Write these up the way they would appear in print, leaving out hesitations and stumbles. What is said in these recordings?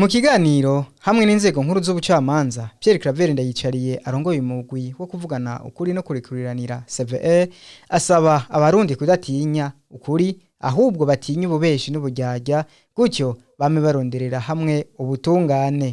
Mu kiganiro hamwe n'inzego nkuru z'ubucamanza Pierre Claver Ndayicariye arongoye umugwi wo kuvugana ukuri no kurikuriranira CVR asaba abarundi kudatinya ukuri ahubwo batinya ububeshi n'uburyarya gutyo bame baronderera hamwe ubutungane.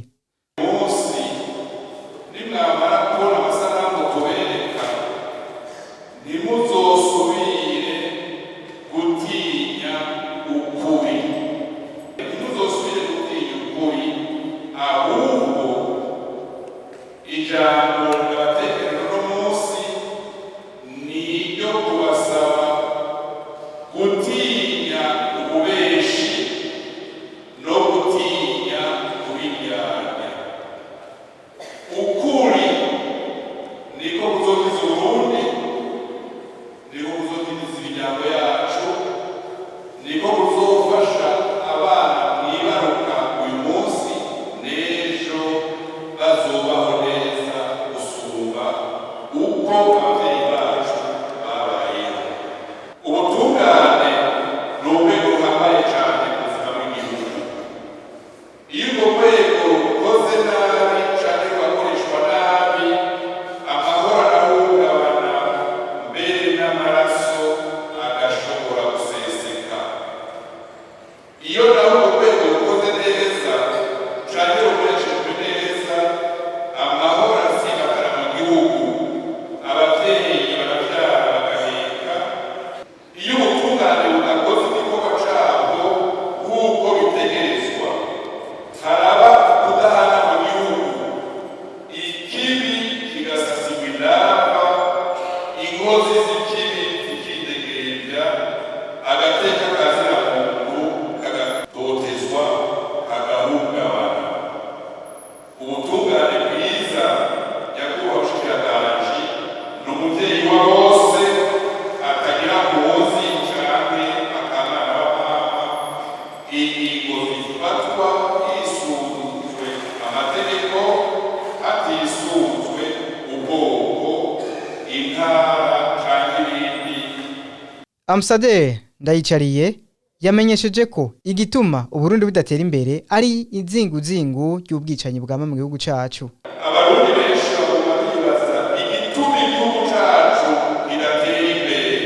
Ambasaderi Ndayicariye yamenyesheje ko igituma Uburundi budatera imbere ari izinguzingu y'ubwicanyi bwama mu gihugu cacu. Abarundi benshi babibaza igituma igihugu cacu kidatera imbere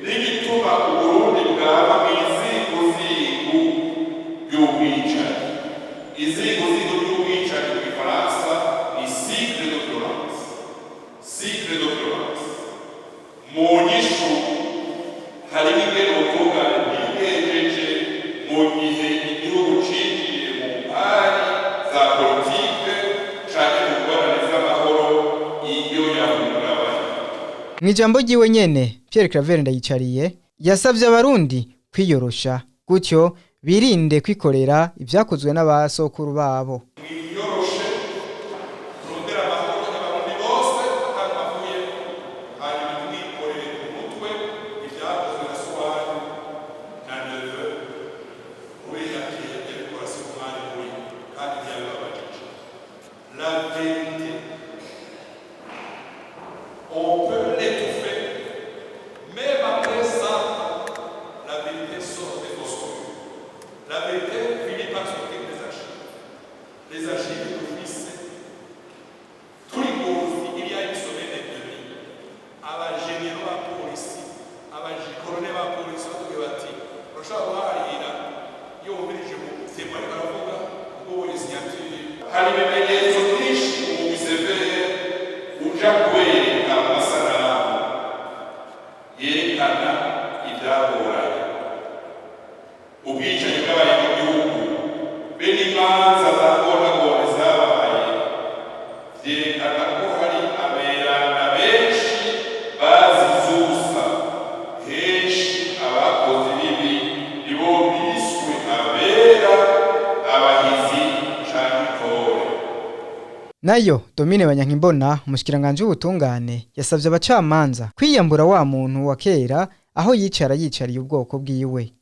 n'igituma Uburundi bwama izinguzingu y'ubwicanyi. Izinguzingu y'ubwicanyi mu Gifaransa ni cycle de violence. Cycle de violence. Mu nyishu hari ingene ubutungane bwigenjeje mu gihe igihugu cinjiye mu mpari za politike canke mu ngorane z'amahoro iyo yahungabanye. Mw'ijambo ryiwe nyene Pierre Claver Ndayicariye yasavye abarundi kwiyorosha gutyo birinde kwikorera ivyakozwe n'abasokuru babo. On peut l'étouffer, même après ça, la vérité sort des fossoyeurs. La vérité finit par sortir des archives. Les archives d'office. Tous les mots, il y a une semaine et demie. Aba généraux à police, aba colonel à police, à tout le bâti. Prochain voir, il y a, il y a un virgule, c'est moi qui va le pour les signatures. Halime Meyer, ils ont riche, ou sévère, ou Jacoué. Ubwicanyi bw'abaye mu gihugu bene imanza zagoragora zabaye vyerekana ko hari aberana benshi bazizusa henshi abakoze bibi nibo biswe abera abahizi canke intore. Nayo Domine Banyankimbona umushikiranganje w'ubutungane yasavye abacamanza kwiyambura wa muntu wa kera aho yicariye ubwoko bwiwe.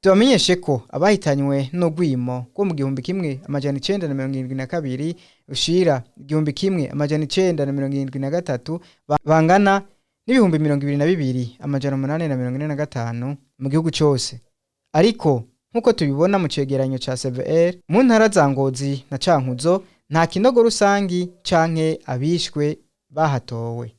tubamenyeshe ko abahitanywe n'ugwimo rwo mu 1972 ushira 1973 bangana n'ibihumbi 22,845 mu gihugu cyose. Ariko nkuko tubibona mu cegeranyo ca CVR, mu ntara za Ngozi na Cankuzo nta kinogo rusangi canke abishwe bahatowe.